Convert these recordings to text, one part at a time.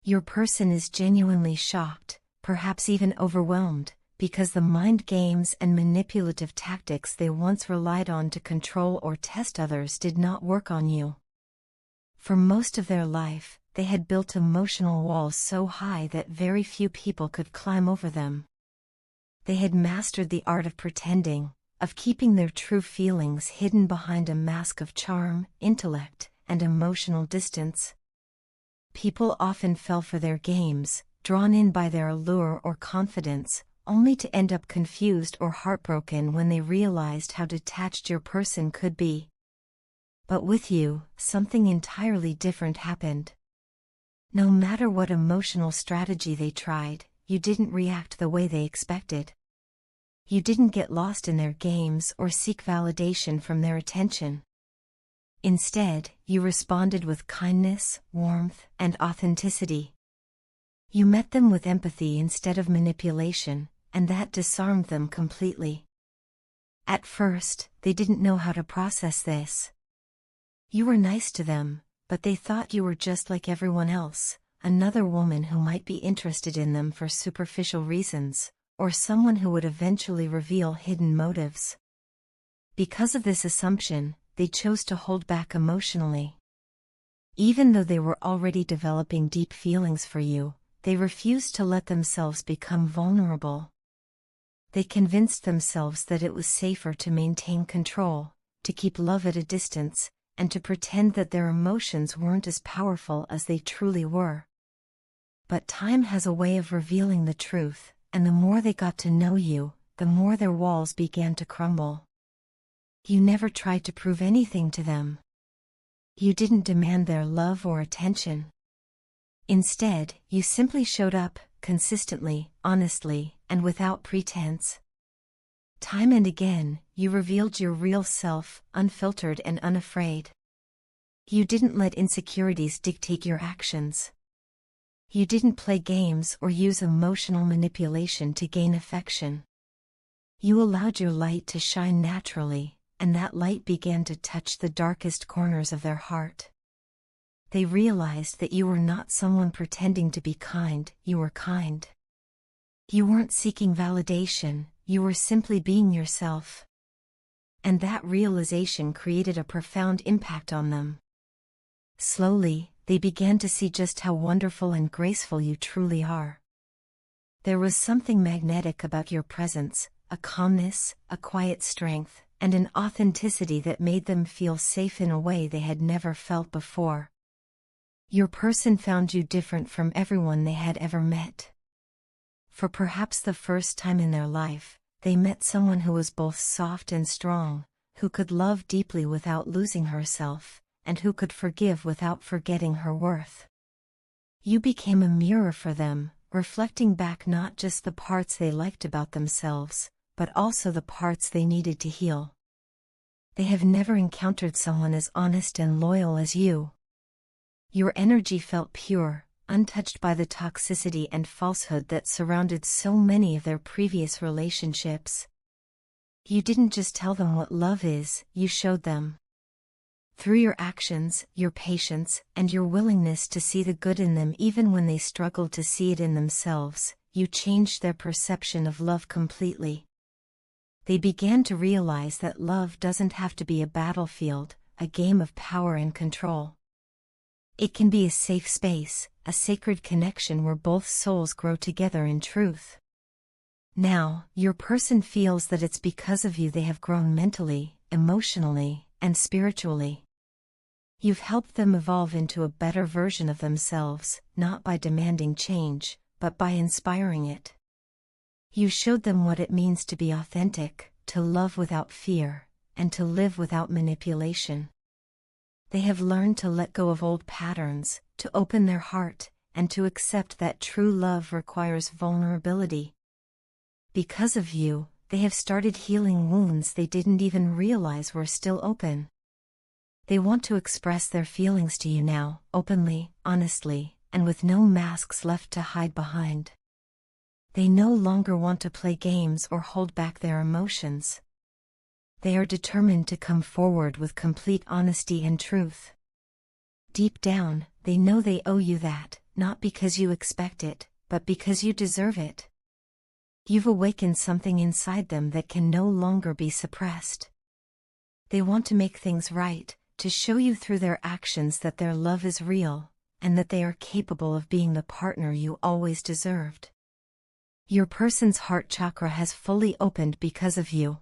Your person is genuinely shocked, perhaps even overwhelmed, because the mind games and manipulative tactics they once relied on to control or test others did not work on you. For most of their life, they had built emotional walls so high that very few people could climb over them. They had mastered the art of pretending, of keeping their true feelings hidden behind a mask of charm, intellect, and emotional distance. People often fell for their games, drawn in by their allure or confidence, only to end up confused or heartbroken when they realized how detached your person could be. But with you, something entirely different happened. No matter what emotional strategy they tried, you didn't react the way they expected. You didn't get lost in their games or seek validation from their attention. Instead, you responded with kindness, warmth, and authenticity. You met them with empathy instead of manipulation, and that disarmed them completely. At first, they didn't know how to process this. You were nice to them, but they thought you were just like everyone else, another woman who might be interested in them for superficial reasons, or someone who would eventually reveal hidden motives. Because of this assumption, they chose to hold back emotionally. Even though they were already developing deep feelings for you, they refused to let themselves become vulnerable. They convinced themselves that it was safer to maintain control, to keep love at a distance, and to pretend that their emotions weren't as powerful as they truly were. But time has a way of revealing the truth, and the more they got to know you, the more their walls began to crumble. You never tried to prove anything to them. You didn't demand their love or attention. Instead, you simply showed up, consistently, honestly, and without pretense. Time and again, you revealed your real self, unfiltered and unafraid. You didn't let insecurities dictate your actions. You didn't play games or use emotional manipulation to gain affection. You allowed your light to shine naturally, and that light began to touch the darkest corners of their heart. They realized that you were not someone pretending to be kind, you were kind. You weren't seeking validation, you were simply being yourself. And that realization created a profound impact on them. Slowly, they began to see just how wonderful and graceful you truly are. There was something magnetic about your presence, a calmness, a quiet strength, and an authenticity that made them feel safe in a way they had never felt before. Your person found you different from everyone they had ever met. For perhaps the first time in their life, they met someone who was both soft and strong, who could love deeply without losing herself, and who could forgive without forgetting her worth. You became a mirror for them, reflecting back not just the parts they liked about themselves, but also the parts they needed to heal. They have never encountered someone as honest and loyal as you. Your energy felt pure, untouched by the toxicity and falsehood that surrounded so many of their previous relationships. You didn't just tell them what love is, you showed them. Through your actions, your patience, and your willingness to see the good in them even when they struggled to see it in themselves, you changed their perception of love completely. They began to realize that love doesn't have to be a battlefield, a game of power and control. It can be a safe space, a sacred connection where both souls grow together in truth. Now, your person feels that it's because of you they have grown mentally, emotionally, and spiritually. You've helped them evolve into a better version of themselves, not by demanding change, but by inspiring it. You showed them what it means to be authentic, to love without fear, and to live without manipulation. They have learned to let go of old patterns, to open their heart, and to accept that true love requires vulnerability. Because of you, they have started healing wounds they didn't even realize were still open. They want to express their feelings to you now, openly, honestly, and with no masks left to hide behind. They no longer want to play games or hold back their emotions. They are determined to come forward with complete honesty and truth. Deep down, they know they owe you that, not because you expect it, but because you deserve it. You've awakened something inside them that can no longer be suppressed. They want to make things right, to show you through their actions that their love is real, and that they are capable of being the partner you always deserved. Your person's heart chakra has fully opened because of you.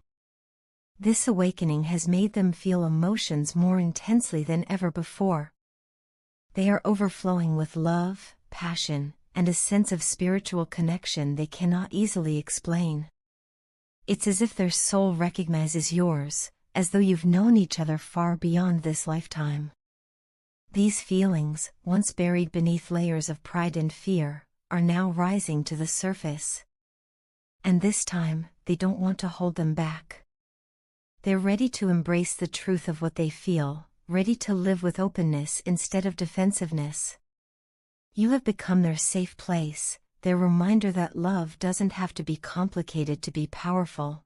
This awakening has made them feel emotions more intensely than ever before. They are overflowing with love, passion, and a sense of spiritual connection they cannot easily explain. It's as if their soul recognizes yours, as though you've known each other far beyond this lifetime. These feelings, once buried beneath layers of pride and fear, are now rising to the surface. And this time, they don't want to hold them back. They're ready to embrace the truth of what they feel, ready to live with openness instead of defensiveness. You have become their safe place, their reminder that love doesn't have to be complicated to be powerful.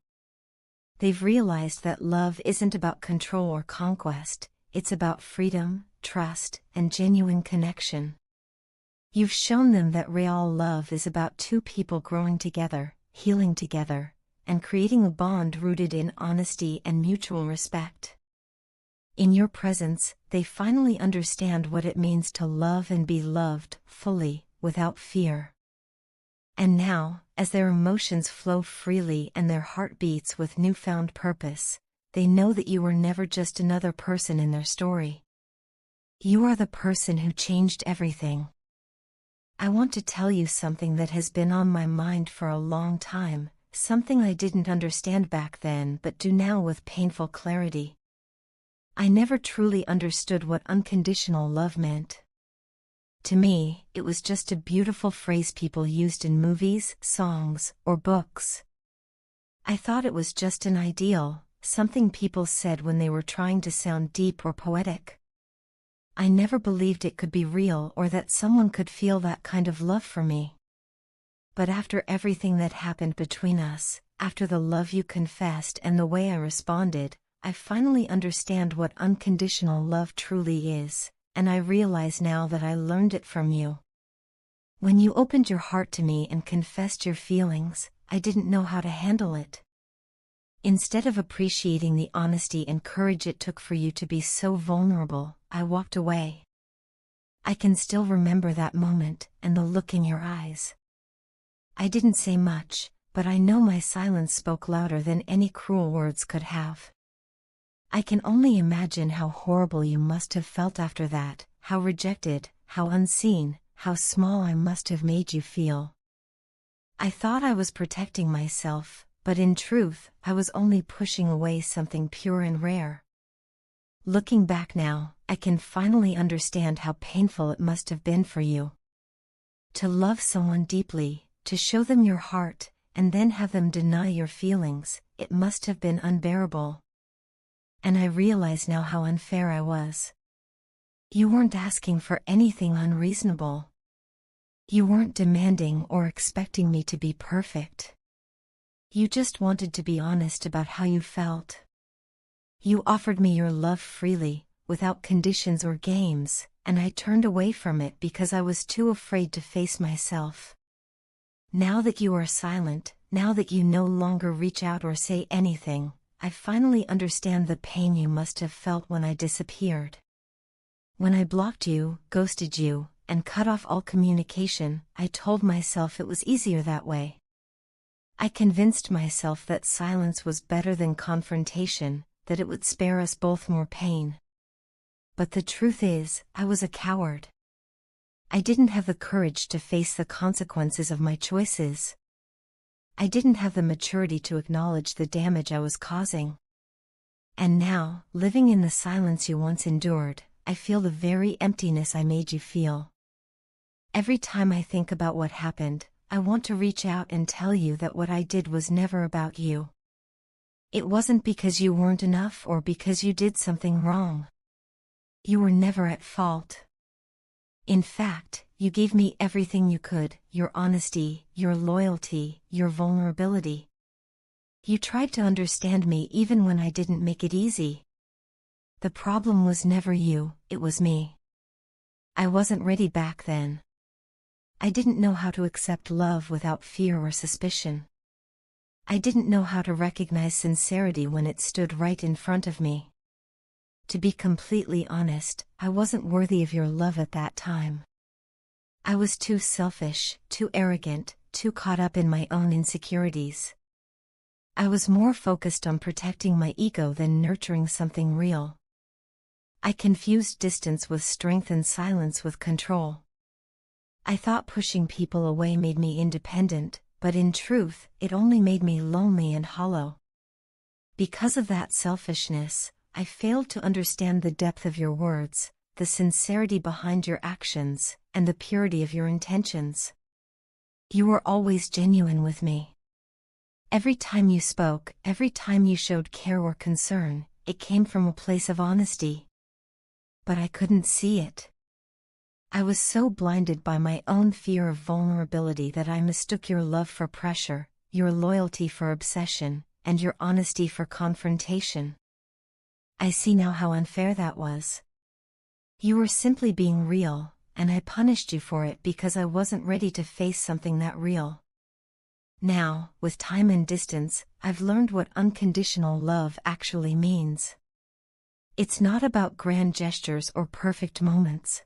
They've realized that love isn't about control or conquest, it's about freedom, trust, and genuine connection. You've shown them that real love is about two people growing together, healing together, and creating a bond rooted in honesty and mutual respect. In your presence, they finally understand what it means to love and be loved fully, without fear. And now, as their emotions flow freely and their heart beats with newfound purpose, they know that you were never just another person in their story. You are the person who changed everything. I want to tell you something that has been on my mind for a long time, something I didn't understand back then but do now with painful clarity. I never truly understood what unconditional love meant. To me, it was just a beautiful phrase people used in movies, songs, or books. I thought it was just an ideal, something people said when they were trying to sound deep or poetic. I never believed it could be real or that someone could feel that kind of love for me. But after everything that happened between us, after the love you confessed and the way I responded, I finally understand what unconditional love truly is, and I realize now that I learned it from you. When you opened your heart to me and confessed your feelings, I didn't know how to handle it. Instead of appreciating the honesty and courage it took for you to be so vulnerable, I walked away. I can still remember that moment and the look in your eyes. I didn't say much, but I know my silence spoke louder than any cruel words could have. I can only imagine how horrible you must have felt after that, how rejected, how unseen, how small I must have made you feel. I thought I was protecting myself, but in truth, I was only pushing away something pure and rare. Looking back now, I can finally understand how painful it must have been for you. To love someone deeply, to show them your heart, and then have them deny your feelings, it must have been unbearable. And I realize now how unfair I was. You weren't asking for anything unreasonable. You weren't demanding or expecting me to be perfect. You just wanted to be honest about how you felt. You offered me your love freely, without conditions or games, and I turned away from it because I was too afraid to face myself. Now that you are silent, now that you no longer reach out or say anything, I finally understand the pain you must have felt when I disappeared. When I blocked you, ghosted you, and cut off all communication, I told myself it was easier that way. I convinced myself that silence was better than confrontation, that it would spare us both more pain. But the truth is, I was a coward. I didn't have the courage to face the consequences of my choices. I didn't have the maturity to acknowledge the damage I was causing. And now, living in the silence you once endured, I feel the very emptiness I made you feel. Every time I think about what happened, I want to reach out and tell you that what I did was never about you. It wasn't because you weren't enough or because you did something wrong. You were never at fault. In fact, you gave me everything you could, your honesty, your loyalty, your vulnerability. You tried to understand me even when I didn't make it easy. The problem was never you, it was me. I wasn't ready back then. I didn't know how to accept love without fear or suspicion. I didn't know how to recognize sincerity when it stood right in front of me. To be completely honest, I wasn't worthy of your love at that time. I was too selfish, too arrogant, too caught up in my own insecurities. I was more focused on protecting my ego than nurturing something real. I confused distance with strength and silence with control. I thought pushing people away made me independent, but in truth, it only made me lonely and hollow. Because of that selfishness, I failed to understand the depth of your words, the sincerity behind your actions, and the purity of your intentions. You were always genuine with me. Every time you spoke, every time you showed care or concern, it came from a place of honesty. But I couldn't see it. I was so blinded by my own fear of vulnerability that I mistook your love for pressure, your loyalty for obsession, and your honesty for confrontation. I see now how unfair that was. You were simply being real, and I punished you for it because I wasn't ready to face something that real. Now, with time and distance, I've learned what unconditional love actually means. It's not about grand gestures or perfect moments.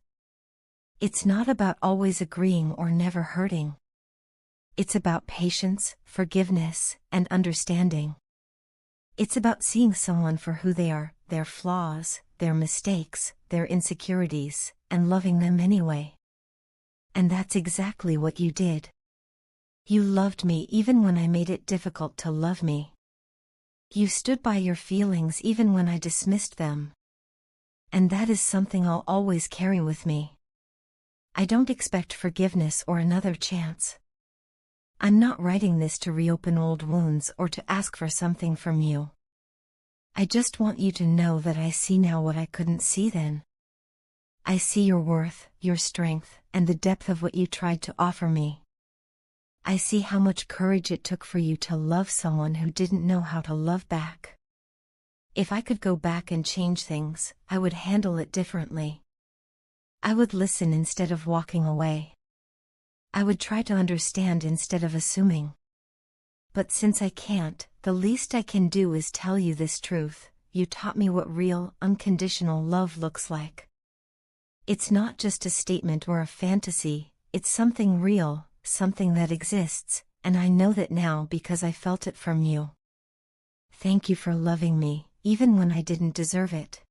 It's not about always agreeing or never hurting. It's about patience, forgiveness, and understanding. It's about seeing someone for who they are, their flaws, their mistakes, their insecurities, and loving them anyway. And that's exactly what you did. You loved me even when I made it difficult to love me. You stood by your feelings even when I dismissed them. And that is something I'll always carry with me. I don't expect forgiveness or another chance. I'm not writing this to reopen old wounds or to ask for something from you. I just want you to know that I see now what I couldn't see then. I see your worth, your strength, and the depth of what you tried to offer me. I see how much courage it took for you to love someone who didn't know how to love back. If I could go back and change things, I would handle it differently. I would listen instead of walking away. I would try to understand instead of assuming. But since I can't, the least I can do is tell you this truth. You taught me what real, unconditional love looks like. It's not just a statement or a fantasy, it's something real, something that exists, and I know that now because I felt it from you. Thank you for loving me, even when I didn't deserve it.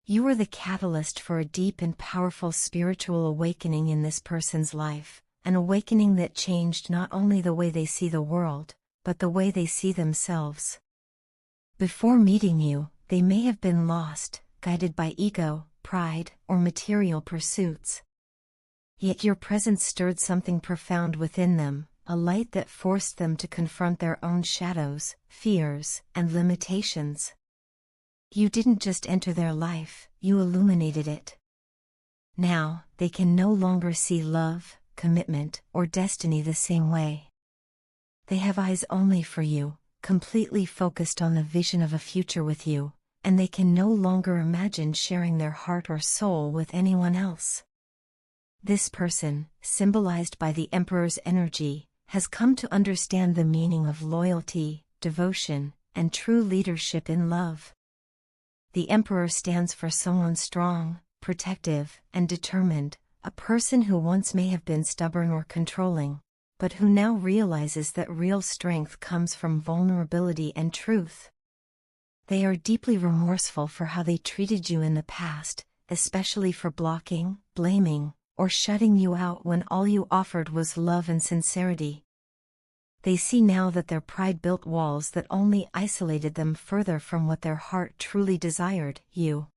You were the catalyst for a deep and powerful spiritual awakening in this person's life, an awakening that changed not only the way they see the world, but the way they see themselves. Before meeting you, they may have been lost, guided by ego, pride, or material pursuits. Yet your presence stirred something profound within them, a light that forced them to confront their own shadows, fears, and limitations. You didn't just enter their life, you illuminated it. Now, they can no longer see love, commitment, or destiny the same way. They have eyes only for you, completely focused on the vision of a future with you, and they can no longer imagine sharing their heart or soul with anyone else. This person, symbolized by the Emperor's energy, has come to understand the meaning of loyalty, devotion, and true leadership in love. The Emperor stands for someone strong, protective, and determined, a person who once may have been stubborn or controlling, but who now realizes that real strength comes from vulnerability and truth. They are deeply remorseful for how they treated you in the past, especially for blocking, blaming, or shutting you out when all you offered was love and sincerity. They see now that their pride built walls that only isolated them further from what their heart truly desired, you.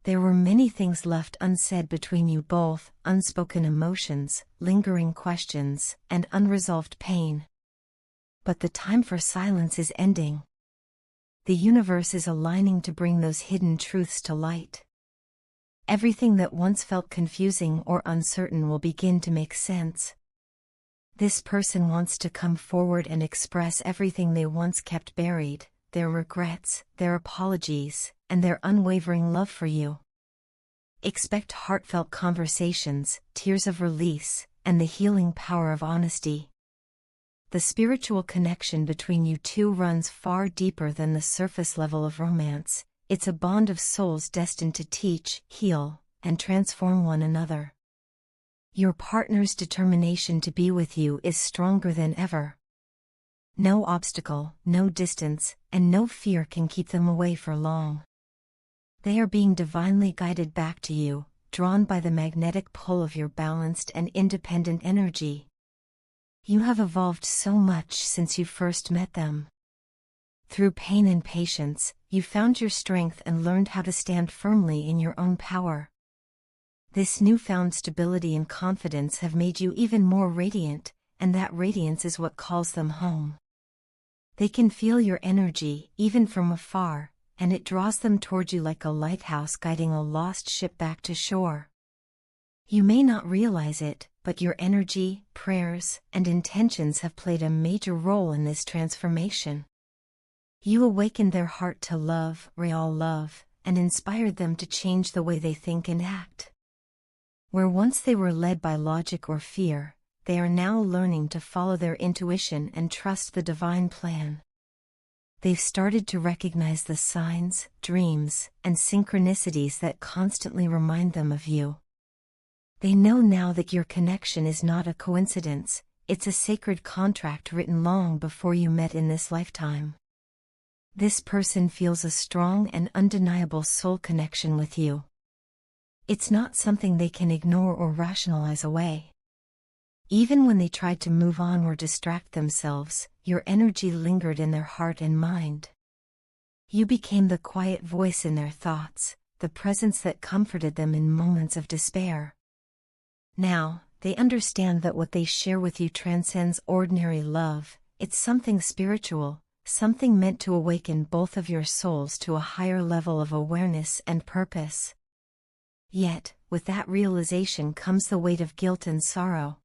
There were many things left unsaid between you both, unspoken emotions, lingering questions, and unresolved pain. But the time for silence is ending. The universe is aligning to bring those hidden truths to light. Everything that once felt confusing or uncertain will begin to make sense. This person wants to come forward and express everything they once kept buried, their regrets, their apologies, and their unwavering love for you. Expect heartfelt conversations, tears of release, and the healing power of honesty. The spiritual connection between you two runs far deeper than the surface level of romance. It's a bond of souls destined to teach, heal, and transform one another. Your partner's determination to be with you is stronger than ever. No obstacle, no distance, and no fear can keep them away for long. They are being divinely guided back to you, drawn by the magnetic pull of your balanced and independent energy. You have evolved so much since you first met them. Through pain and patience, you found your strength and learned how to stand firmly in your own power. This newfound stability and confidence have made you even more radiant, and that radiance is what calls them home. They can feel your energy, even from afar, and it draws them toward you like a lighthouse guiding a lost ship back to shore. You may not realize it, but your energy, prayers, and intentions have played a major role in this transformation. You awakened their heart to love, real love, and inspired them to change the way they think and act. Where once they were led by logic or fear, they are now learning to follow their intuition and trust the divine plan. They've started to recognize the signs, dreams, and synchronicities that constantly remind them of you. They know now that your connection is not a coincidence, it's a sacred contract written long before you met in this lifetime. This person feels a strong and undeniable soul connection with you. It's not something they can ignore or rationalize away. Even when they tried to move on or distract themselves, your energy lingered in their heart and mind. You became the quiet voice in their thoughts, the presence that comforted them in moments of despair. Now, they understand that what they share with you transcends ordinary love. It's something spiritual, something meant to awaken both of your souls to a higher level of awareness and purpose. Yet, with that realization comes the weight of guilt and sorrow.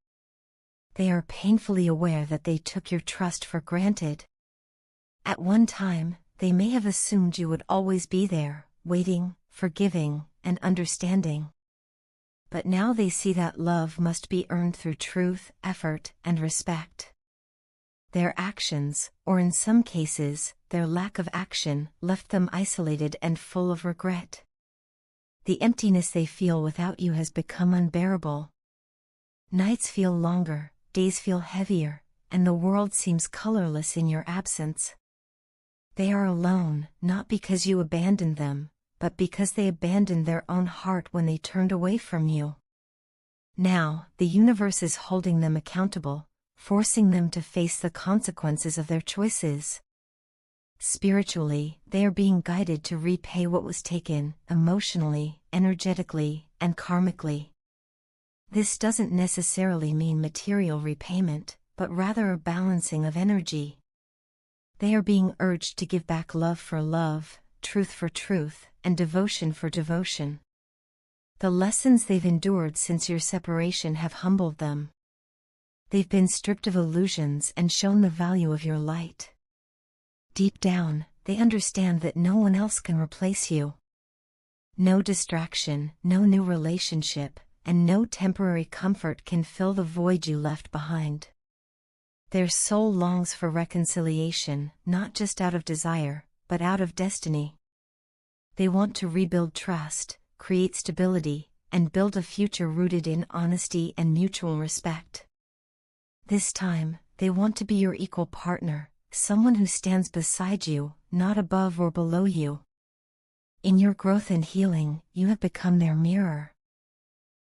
They are painfully aware that they took your trust for granted. At one time, they may have assumed you would always be there, waiting, forgiving, and understanding. But now they see that love must be earned through truth, effort, and respect. Their actions, or in some cases, their lack of action, left them isolated and full of regret. The emptiness they feel without you has become unbearable. Nights feel longer, days feel heavier, and the world seems colorless in your absence. They are alone, not because you abandoned them, but because they abandoned their own heart when they turned away from you. Now, the universe is holding them accountable, forcing them to face the consequences of their choices. Spiritually, they are being guided to repay what was taken, emotionally, energetically, and karmically. This doesn't necessarily mean material repayment, but rather a balancing of energy. They are being urged to give back love for love, truth for truth, and devotion for devotion. The lessons they've endured since your separation have humbled them. They've been stripped of illusions and shown the value of your light. Deep down, they understand that no one else can replace you. No distraction, no new relationship, and no temporary comfort can fill the void you left behind. Their soul longs for reconciliation, not just out of desire, but out of destiny. They want to rebuild trust, create stability, and build a future rooted in honesty and mutual respect. This time, they want to be your equal partner, someone who stands beside you, not above or below you. In your growth and healing, you have become their mirror.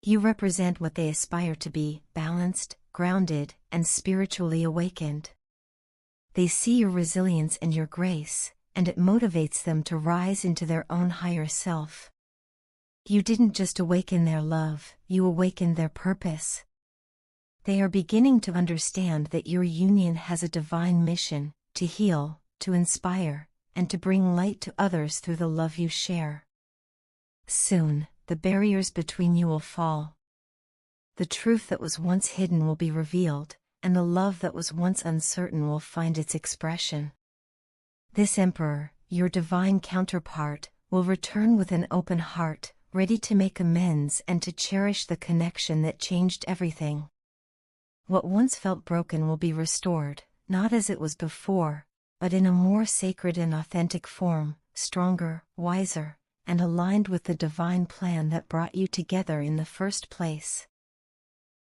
You represent what they aspire to be, balanced, grounded, and spiritually awakened. They see your resilience and your grace, and it motivates them to rise into their own higher self. You didn't just awaken their love, you awakened their purpose. They are beginning to understand that your union has a divine mission, to heal, to inspire, and to bring light to others through the love you share. Soon, the barriers between you will fall. The truth that was once hidden will be revealed, and the love that was once uncertain will find its expression. This emperor, your divine counterpart, will return with an open heart, ready to make amends and to cherish the connection that changed everything. What once felt broken will be restored, not as it was before, but in a more sacred and authentic form, stronger, wiser, and aligned with the divine plan that brought you together in the first place.